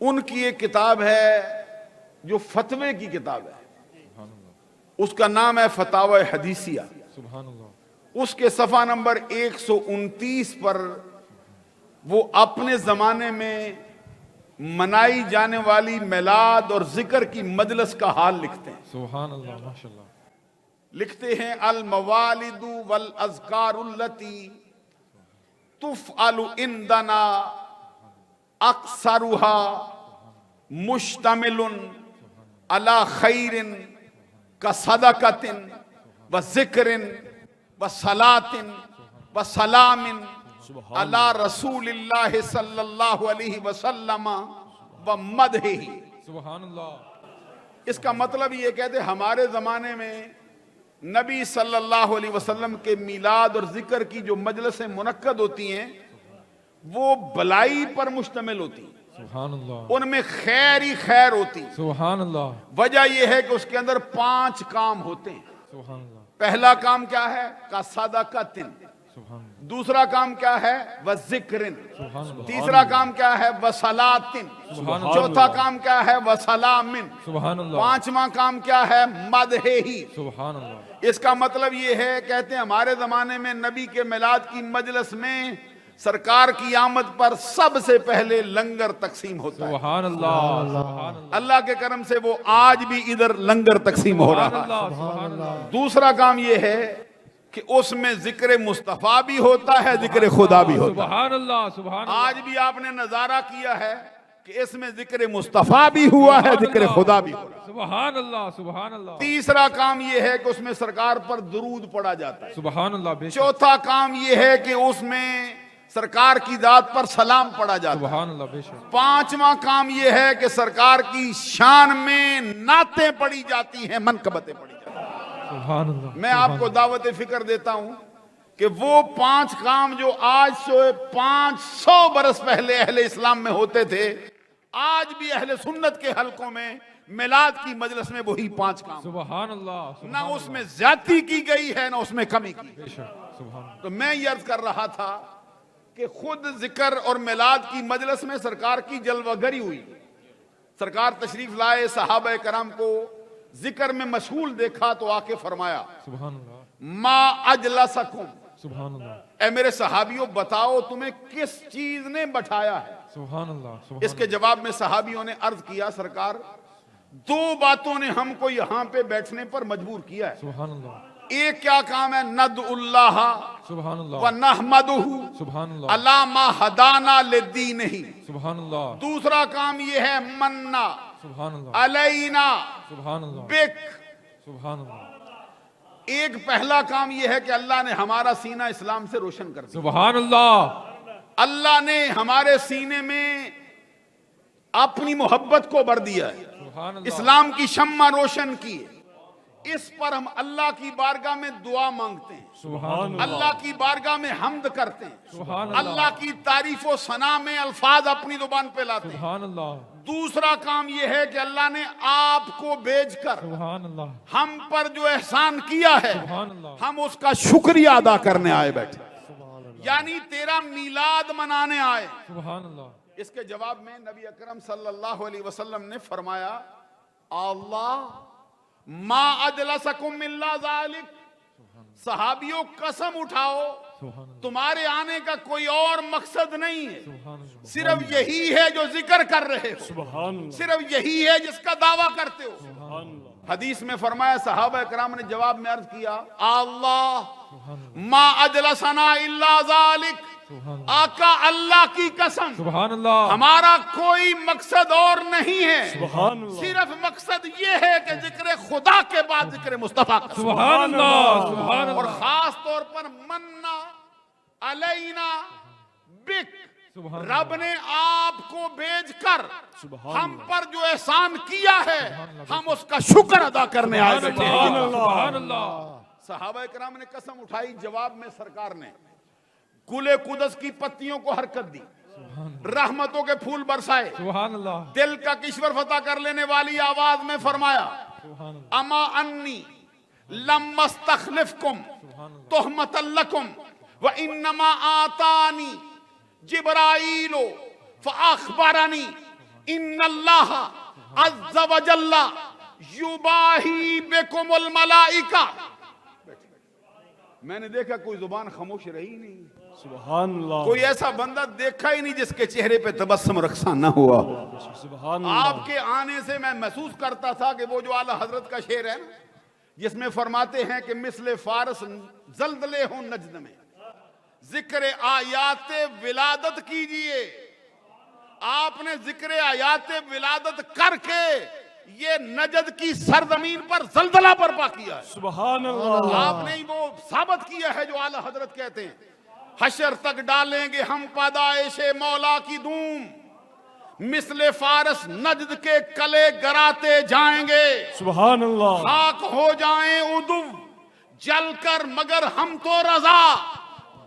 ان کی ایک کتاب ہے جو فتوے کی کتاب ہے، اس کا نام ہے فتاوی حدیثیہ۔ سبحان اللہ اس کے صفحہ نمبر 129 پر وہ اپنے زمانے میں منائی جانے والی میلاد اور ذکر کی مجلس کا حال لکھتے ہیں۔ سبحان اللہ ماشاء اللہ لکھتے ہیں الموالد والاذکار التی تفعل عندنا اکثرها مشتمل علی خیر کصدقۃ وذکر وصلاۃ وسلام علی رسول اللہ صلی اللہ علیہ وسلم ومدحہ۔ سبحان اللہ اس کا مطلب یہ کہتے ہمارے زمانے میں نبی صلی اللہ علیہ وسلم کے میلاد اور ذکر کی جو مجلسیں منعقد ہوتی ہیں وہ بلائی پر مشتمل ہوتی ہیں، سبحان اللہ ان میں خیر ہی خیر ہوتی۔ سبحان اللہ وجہ یہ ہے کہ اس کے اندر 5 کام ہوتے ہیں۔ سبحان اللہ پہلا کام کیا ہے؟ صدقۃ۔ سبحان اللہ دوسرا کام کیا ہے؟ وذکر۔ سبحان اللہ تیسرا کام کیا ہے؟ وصلاۃ۔ سبحان اللہ چوتھا کام کیا ہے؟ وسلام۔ سبحان اللہ پانچواں کام کیا ہے؟ مدحہ۔ سبحان اللہ اس کا مطلب یہ ہے، کہتے ہیں ہمارے زمانے میں نبی کے میلاد کی مجلس میں سرکار کی آمد پر سب سے پہلے لنگر تقسیم ہوتا ہے۔ سبحان اللہ سبحان اللہ اللہ کے کرم سے وہ آج بھی ادھر لنگر تقسیم ہو رہا ہے۔ سبحان اللہ دوسرا کام یہ ہے کہ اس میں ذکر مصطفیٰ بھی ہوتا ہے، ذکر خدا بھی ہوتا ہے۔ سبحان اللہ سبحان اللہ آج بھی آپ نے نظارہ کیا ہے کہ اس میں ذکر مصطفیٰ بھی ہوا ہے، ذکر خدا بھی ہوا ہے۔ سبحان اللہ سبحان اللہ تیسرا کام یہ ہے کہ اس میں سرکار پر درود پڑا جاتا ہے۔ سبحان اللہ بے شک چوتھا کام یہ ہے کہ اس میں سرکار کی ذات پر سلام پڑا جاتا ہے۔ سبحان اللہ بے شک پانچواں کام یہ ہے کہ سرکار کی شان میں نعتیں پڑھی جاتی ہیں، منقبتیں پڑھی جاتی ہیں۔ سبحان اللہ میں آپ کو دعوت فکر دیتا ہوں کہ وہ 5 کام جو آج سے 500 برس پہلے اہل اسلام میں ہوتے تھے، آج بھی اہل سنت کے حلقوں میں میلاد کی مجلس میں وہی 5 کام، سبحان اللہ نہ اس میں زیادتی کی گئی ہے نہ اس میں کمی کی۔ بے شک سبحان اللہ تو میں یہ عرض کر رہا تھا کہ خود ذکر اور میلاد کی مجلس میں سرکار کی جلوہ گری ہوئی۔ سرکار تشریف لائے، صحابہ کرام کو ذکر میں مشغول دیکھا تو آ کے فرمایا سبحان اللہ ما اجلسکم، سبحان اللہ اے میرے صحابیوں بتاؤ تمہیں کس چیز نے بٹھایا ہے؟ سبحان اللہ اس سبحان کے جواب میں صحابیوں نے عرض کیا سرکار 2 باتوں نے ہم کو یہاں پہ بیٹھنے پر مجبور کیا ہے۔ سبحان اللہ ایک کیا کام ہے؟ ندعو اللہ سبحان اللہ ونحمدہ سبحان اللہ علی ما ہدانا لدینہ۔ سبحان اللہ دوسرا کام یہ ہے مننا سبحان اللہ علینا سبحان اللہ بک۔ سبحان اللہ ایک پہلا کام یہ ہے کہ اللہ نے ہمارا سینہ اسلام سے روشن کر دیا۔ سبحان اللہ اللہ نے ہمارے سینے میں اپنی محبت کو بھر دیا ہے، سبحان اللہ اسلام کی شمع روشن کی ہے۔ اس پر ہم اللہ کی بارگاہ میں دعا مانگتے ہیں، سبحان اللہ اللہ کی بارگاہ میں حمد کرتے ہیں، سبحان اللہ اللہ کی تعریف و ثنا میں الفاظ اپنی زبان پہ لاتے ہیں۔ سبحان اللہ دوسرا کام یہ ہے کہ اللہ نے آپ کو بھیج کر سبحان اللہ ہم پر جو احسان کیا ہے سبحان اللہ ہم اس کا شکریہ ادا کرنے آئے بیٹھے، یعنی تیرا میلاد منانے آئے۔ سبحان اللہ اس کے جواب میں نبی اکرم صلی اللہ علیہ وسلم نے فرمایا اللہ ما اجلسکم الا ذالک، صحابیوں قسم اٹھاؤ سبحان اللہ تمہارے آنے کا کوئی اور مقصد نہیں ہے، سبحان اللہ صرف یہی ہے جو ذکر کر رہے ہو، سبحان اللہ صرف یہی ہے جس کا دعویٰ کرتے ہو۔ سبحان اللہ حدیث میں فرمایا صحابہ کرام نے جواب میں عرض کیا اللہ سبحان اللہ ما اجلسنا الا ذالک، سبحان اللہ آقا اللہ کی قسم سبحان اللہ ہمارا کوئی مقصد اور نہیں ہے، سبحان اللہ صرف مقصد یہ ہے کہ ذکر خدا کے بعد ذکر مصطفیٰ کا، سبحان اللہ سبحان اور اللہ خاص طور پر مننا علینا بک، سبحان رب نے آپ کو بھیج کر سبحان ہم پر جو احسان کیا ہے ہم اس کا شکر ادا کرنے آئے بیٹھے ہیں۔ سبحان اللہ سبحان اللہ صحابہ کرام نے قسم اٹھائی، جواب میں سرکار نے گلے قدس کی پتیوں کو حرکت دی، رحمتوں کے پھول برسائے، سبحان اللہ دل کا کشور فتح کر لینے والی آواز میں فرمایا سبحان اللہ اما انی لم استخلفکم تہمتا لکم وانما آتانی جبرائیل فاخبرنی ان اللہ عز وجل یباہی بکم الملائکہ. میں نے دیکھا کوئی زبان خاموش رہی نہیں, سبحان اللہ. کوئی ایسا بندہ دیکھا ہی نہیں جس کے چہرے پہ تبسم رقصہ نہ ہوا. سبحان اللہ. آپ کے آنے سے میں محسوس کرتا تھا کہ وہ جو اعلیٰ حضرت کا شعر ہے نا, جس میں فرماتے ہیں کہ مثل فارس زلزلے ہوں نجد میں, ذکر آیات ولادت کیجئے. آپ نے ذکر آیات ولادت کر کے یہ نجد کی سرزمین پر زلزلہ برپا کیا ہے. سبحان اللہ. آپ نے وہ ثابت کیا ہے جو اعلیٰ حضرت کہتے ہیں, حشر تک ڈالیں گے ہم پیدائش مولا کی دھوم, مثل فارس نجد کے کلے گراتے جائیں گے. سبحان اللہ. خاک ہو جائیں ادو جل کر مگر ہم تو رضا,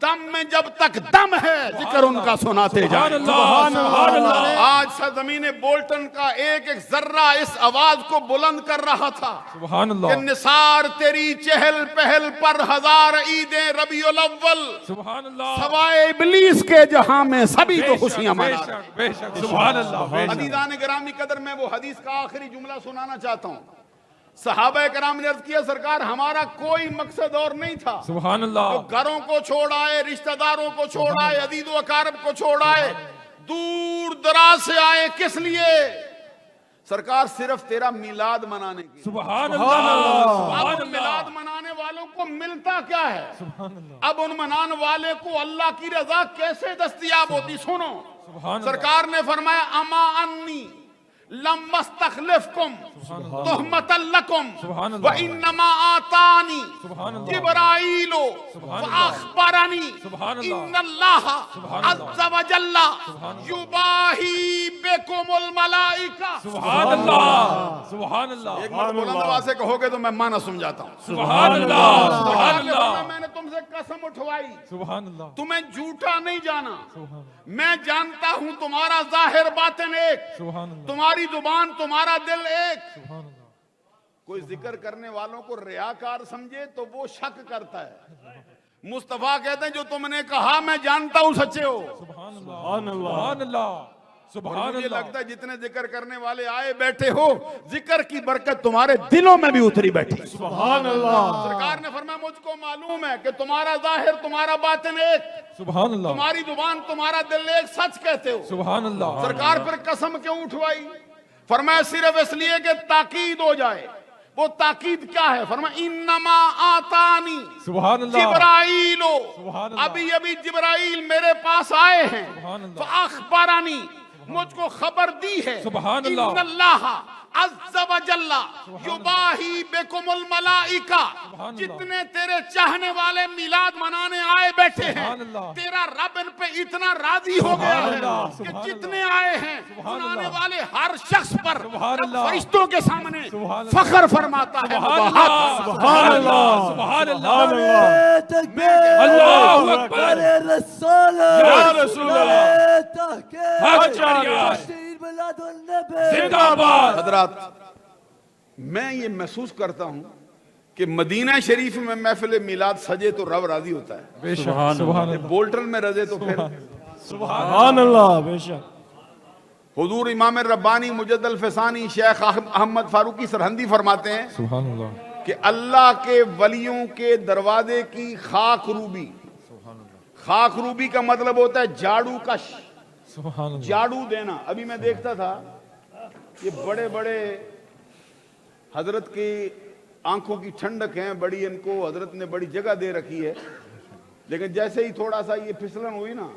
دم میں جب تک دم ہے ذکر ان کا سناتے جائیں. سبحان اللہ. آج سرزمین بولٹن کا ایک ایک ذرہ اس آواز کو بلند کر رہا تھا سبحان کہ اللہ. نثار تیری چہل پہل پر ہزار عیدیں ربیع الاول, سبحان اللہ. سوائے ابلیس کے جہاں میں سبھی تو خوشیاں بے منا. شک بے شک. سبحان اللہ. بے شک. عزیزان گرامی قدر, میں وہ حدیث کا آخری جملہ سنانا چاہتا ہوں. صحابہ کرام نے عرض کیا سرکار ہمارا کوئی مقصد اور نہیں تھا. سبحان اللہ. تو گھروں کو چھوڑ آئے, رشتہ داروں کو چھوڑ آئے, عزیز و اقارب کو چھوڑ آئے, دور دراز سے آئے, کس لیے سرکار؟ صرف تیرا میلاد منانے کے. سبحان اللہ. سبحان اب میلاد اللہ. منانے والوں کو ملتا کیا ہے؟ سبحان اللہ. اب ان منانے والے کو اللہ کی رضا کیسے دستیاب ہوتی؟ سنو, سبحان اللہ. سرکار نے فرمایا اما انی لم استخلفکم تہمتا لکم سبحان اللہ. وانما آتانی سبحان اللہ. جبرائیل سبحان اللہ. فاخبرنی سبحان اللہ. ان اللہ سبحان عز اللہ. وجل سبحان اللہ. یباہی بکم الملائکہ. سبحان اللہ. سبحان اللہ. ایک مرتبہ بلند آواز سے کہو گے تو میں معنی سمجھاتا ہوں. سبحان اللہ. سبحان اللہ. میں نے تم سے قسم اٹھوائی, سبحان اللہ. تمہیں جھوٹا نہیں جانا. سبحان اللہ. میں جانتا ہوں تمہارا ظاہر باطن ایک, سبحان اللہ. تمہاری زبان تمہارا دل ایک. سبحان اللہ. کوئی ذکر کرنے والوں کو ریاکار سمجھے تو وہ شک کرتا ہے. مصطفیٰ کہتے ہیں جو تم نے کہا میں جانتا ہوں سچے ہو. سبحان اللہ. سبحان اللہ. سبحان اللہ. اور سبحان مجھے اللہ. لگتا ہے جتنے ذکر کرنے والے آئے بیٹھے ہو, ذکر کی برکت تمہارے دلوں میں بھی اتری بیٹھی. سبحان اللہ. سرکار نے فرمایا مجھ کو معلوم ہے کہ تمہارا ظاہر تمہارا باطن ایک, سبحان اللہ. تمہاری زبان تمہارا دل ایک, سچ کہتے ہو. سبحان اللہ. سرکار پھر قسم کیوں اٹھوائی؟ فرمایا صرف اس لیے کہ تاکید ہو جائے. وہ تاکید کیا ہے؟ فرمایا انما آتانی سبحان اللہ. جبرائیل, سبحان اللہ. ابھی ابھی جبرائیل میرے پاس آئے ہیں. سبحان اللہ. فاخبرانی, مجھ کو خبر دی ہے. سبحان اللہ. ان اللہ عز وجل یباہی بکم الملائکہ. سبحان اللہ. جتنے تیرے چاہنے والے میلاد منانے آئے بیٹھے ہیں, سبحان اللہ. تیرا رب ان پہ اتنا راضی ہو گیا سبحان ہے اللہ. کہ سبحان جتنے آئے ہیں سبحان منانے اللہ. والے ہر شخص پر سبحان رب اللہ. فرشتوں کے سامنے سبحان اللہ. فخر فرماتا ہے. سبحان مباحث اللہ. فرماتا ہے. سبحان اللہ. سبحان اللہ. اللہ. اللہ اکبر. یا رسول اللہ. حق جاریہ. زندہ باد. حضرات, میں یہ محسوس کرتا ہوں کہ مدینہ شریف میں محفل میلاد سجے تو رب راضی ہوتا ہے. بے شک. سبحان سبحان اللہ. بولٹن میں رضے تو پھر. سبحان اللہ. بے شک. حضور امام ربانی مجد الفسانی شیخ احمد فاروقی سرہندی فرماتے ہیں سبحان اللہ. کہ اللہ کے ولیوں کے دروازے کی خاک روبی. خاک روبی کا مطلب ہوتا ہے جھاڑو کش, سبحان اللہ. جھاڑو دینا. ابھی میں دیکھتا تھا یہ بڑے بڑے حضرت کی آنکھوں کی ٹھنڈک ہیں, بڑی ان کو حضرت نے بڑی جگہ دے رکھی ہے, لیکن جیسے ہی تھوڑا سا یہ پھسلن ہوئی نا,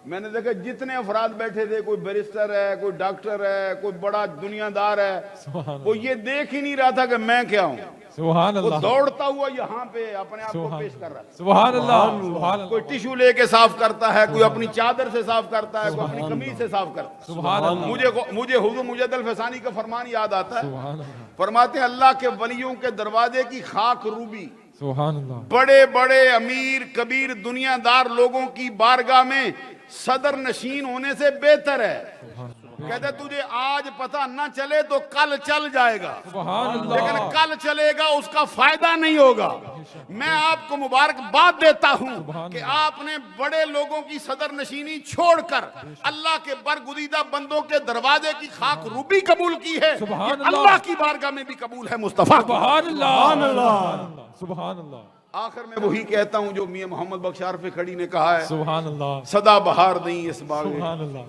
میں نے دیکھا جتنے افراد بیٹھے تھے, کوئی بیرسٹر ہے, کوئی ڈاکٹر ہے, کوئی بڑا دنیا دار ہے, سبحان وہ یہ دیکھ ہی نہیں رہا تھا کہ میں کیا ہوں. سبحان وہ اللہ. دوڑتا ہوا یہاں پہ اپنے آپ کو پیش کر رہا ہے. سبحان اللہ. سبحان کوئی اللہ. ٹیشو لے کے صاف کرتا ہے, کوئی اپنی چادر سے صاف کرتا ہے, کوئی اپنی قمیض سے صاف کرتا ہے. سبحان اللہ. مجھے حضور مجد الفسانی کا فرمان یاد آتا ہے. سبحان اللہ. فرماتے ہیں اللہ کے ولیوں کے دروازے کی خاک روبی سبحان اللہ. بڑے بڑے امیر کبیر دنیا دار لوگوں کی بارگاہ میں صدر نشین ہونے سے بہتر ہے. کہتے تجھے آج پتہ نہ چلے تو کل چل جائے گا، سبحان لیکن اللہ، کل چلے گا اس کا فائدہ نہیں ہوگا۔ میں آپ کو مبارکباد دیتا ہوں کہ آپ نے بڑے لوگوں کی صدر نشینی چھوڑ کر اللہ کے برگزیدہ بندوں کے دروازے کی خاک روبی قبول کی ہے، سبحان یہ اللہ۔ اللہ کی بارگاہ میں بھی قبول ہے مصطفیٰ کی۔ سبحان اللہ، سبحان اللہ، سبحان اللہ، آخر میں وہی کہتا ہوں جو میاں محمد بخش عارف کھڑی نے کہا ہے، سبحان اللہ، صدا بہار نہیں اس باغ سبحان اللہ،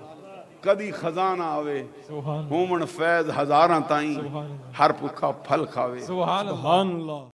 کدی خزاں نہ آوے، سبحان اللہ، ہومن فیض ہزاراں تائیں، سبحان اللہ، ہر بھکھا پھل کھاوے۔ سبحان اللہ۔ سبحان اللہ۔